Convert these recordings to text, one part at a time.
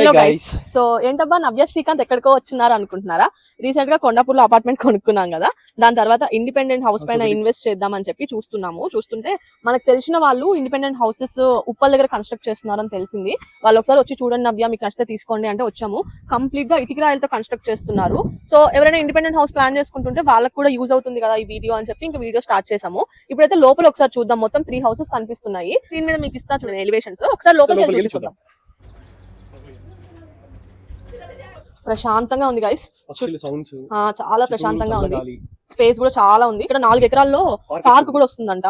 Hello guys. So ఏంటబ్బా నవ్య శ్రీకాంత్ ఎక్కడికో వచ్చున్నారు అనుకుంటున్నారా? రీసెంట్ గా కొండాపూర్లో అపార్ట్మెంట్ కొనుక్కున్నాం కదా, దాని తర్వాత ఇండిపెండెంట్ హౌస్ పైన ఇన్వెస్ట్ చేద్దామని చెప్పి చూస్తుంటే మనకు తెలిసిన వాళ్ళు ఇండిపెండెంట్ హౌసెస్ ఉప్పల్ దగ్గర కన్స్ట్రక్ట్ చేస్తున్నారని తెలిసింది. వాళ్ళు ఒకసారి వచ్చి చూడండి నవ్య, మీకు నచ్చితే తీసుకోండి అంటే వచ్చాము. కంప్లీట్ గా ఇటుక రాయలతో కన్స్ట్రక్ట్ చేస్తున్నారు. సో ఎవరైనా ఇండిపెండెంట్ హౌస్ ప్లాన్ చేసుకుంటుంటే వాళ్ళకి కూడా యూజ్ అవుతుంది కదా ఈ వీడియో అని చెప్పి ఇంకా వీడియో స్టార్ట్ చేసాము. ఇప్పుడైతే లోపల ఒకసారి చూద్దాం. మొత్తం 3 హౌసెస్ కనిపిస్తున్నాయి. దీని మీద మీకు ఇస్తా చూడండి ఎలివేషన్స్. ఒకసారి లోపలికి చూద్దాం. ప్రశాంతంగా ఉంది గైస్, చాలా ప్రశాంతంగా ఉంది. స్పేస్ కూడా చాలా ఉంది. ఇక్కడ 4 ఎకరాల్లో పార్క్ కూడా వస్తుందంట.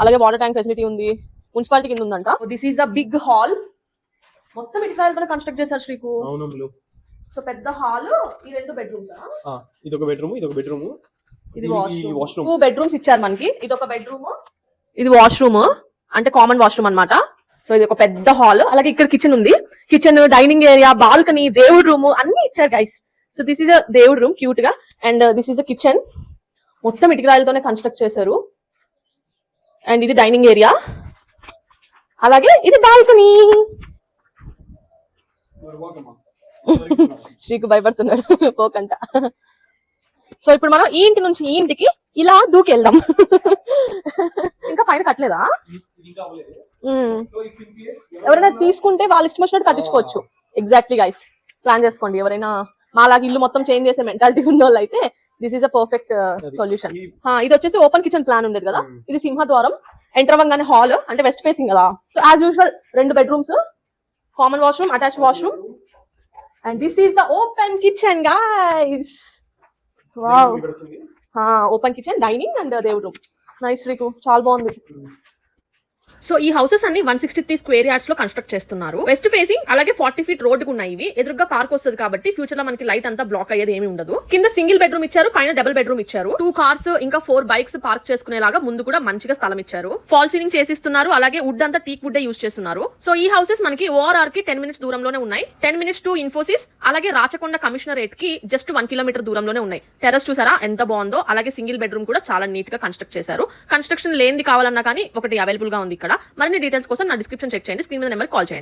అలాగే వాటర్ ట్యాంక్ ఫెసిలిటీ ఉంది, మున్సిపాలిటీ కింద ఉందంట. This is the big hall. మొత్తం ఇటుకాయలతో కన్స్ట్రక్ట్ చేశారు శ్రీకు. సో పెద్ద హాల్, ఈ 2 బెడ్రూమ్స్. ఇది ఒక బెడ్రూమ్, ఇది ఒక బెడ్రూమ్, ఇది వాష్రూమ్. 2 బెడ్రూమ్స్ ఇచ్చారు మనకి. ఇది ఒక బెడ్రూమ్, ఇది వాష్రూమ్, అంటే కామన్ వాష్రూమ్ అన్నమాట. సో ఇది ఒక పెద్ద హాల్. అలాగే ఇక్కడ కిచెన్ ఉంది. కిచెన్, డైనింగ్ ఏరియా, బాల్కనీ, దేవుడు రూమ్ అన్ని ఇచ్చారు guys. So this is a దేవుడు రూమ్ క్యూట్ గా. And this is a kitchen. మొత్తం ఇటుకరాయలతోనే కన్స్ట్రక్ట్ చేశారు. అండ్ ఇది డైనింగ్ ఏరియా, అలాగే ఇది బాల్కనీ. శ్రీకు భయపడుతున్నాడు పోకంట. సో ఇప్పుడు మనం ఈ ఇంటి నుంచి ఈ ఇంటికి ఇలా దూకెళ్దాం. ఇంకా పైన కట్టలేదా? ఎవరైనా తీసుకుంటే వాళ్ళు ఇష్టం వచ్చినట్టు కట్టించుకోవచ్చు. ఎగ్జాక్ట్లీ గైస్, ప్లాన్ చేసుకోండి. ఎవరైనా మాలాగా ఇల్లు మొత్తం చేంజ్ చేసే మెంటాలిటీ ఉన్న వాళ్ళు అయితే this is a perfect solution. ఇది వచ్చేసి ఓపెన్ కిచెన్ ప్లాన్ ఉండేది కదా. ఇది సింహద్వారం. ఎంటర్ అవ్వగానే హాల్, అంటే వెస్ట్ ఫేసింగ్ కదా. So as usual 2 bedrooms, common washroom, attach washroom. And this is the open kitchen guys. Wow, open kitchen, dining and దేవుడు రూమ్. నైస్ శ్రీకు, చాలా బాగుంది. సో ఈ హౌసెస్ అన్ని 163 స్క్వేర్ యార్డ్స్ లో కన్స్ట్రక్ట్ చేస్తున్నారు. వెస్ట్ ఫేసింగ్, అలాగే 40 feet road ఉన్నాయి. ఇవి ఎదురుగా పార్క్ వస్తుంది కాబట్టి ఫ్యూచర్ లో మనకి లైట్ అంతా బ్లాక్ అయ్యేది ఏమి ఉండదు. కింద సింగిల్ బెడ్రూమ్ ఇచ్చారు, పైన డబుల్ బెడ్రూమ్ ఇచ్చారు. 2 కార్స్ ఇంకా 4 బైక్స్ పార్క్ చేసుకునేలాగా ముందు కూడా మంచిగా స్థలం ఇచ్చారు. ఫాల్ సీలింగ్ చేసిస్తున్నారు. అలాగే వుడ్ అంతా టీక్ వుడ్ యూస్ చేస్తున్నారు. సో ఈ హౌసెస్ మనకి ORR కి 10 మినిట్స్ దూరంలోనే ఉన్నాయి. 10 మినిట్స్ టు ఇన్ఫోసిస్, అలాగే రాచకొండ కమిషనరేట్ కి జస్ట్ 1 కిలోమీటర్ దూరంలోనే ఉన్నాయి. టెర్రస్ చూసారా ఎంత బాగుందో. అలాగే సింగిల్ బెడ్రూమ్ కూడా చాలా నీట్ గా కన్స్ట్రక్ట్ చేశారు. కన్స్ట్రక్షన్ లేనిది కావాలన్నా కానీ ఒకటి అవైలబుల్ గా ఉంది ఇక్కడ. మరిన్ని డీటెయిల్స్ కోసం నా డిస్క్రిప్షన్ చెక్ చేయండి, స్క్రీన్ మీద నెంబర్ కాల్ చేయండి.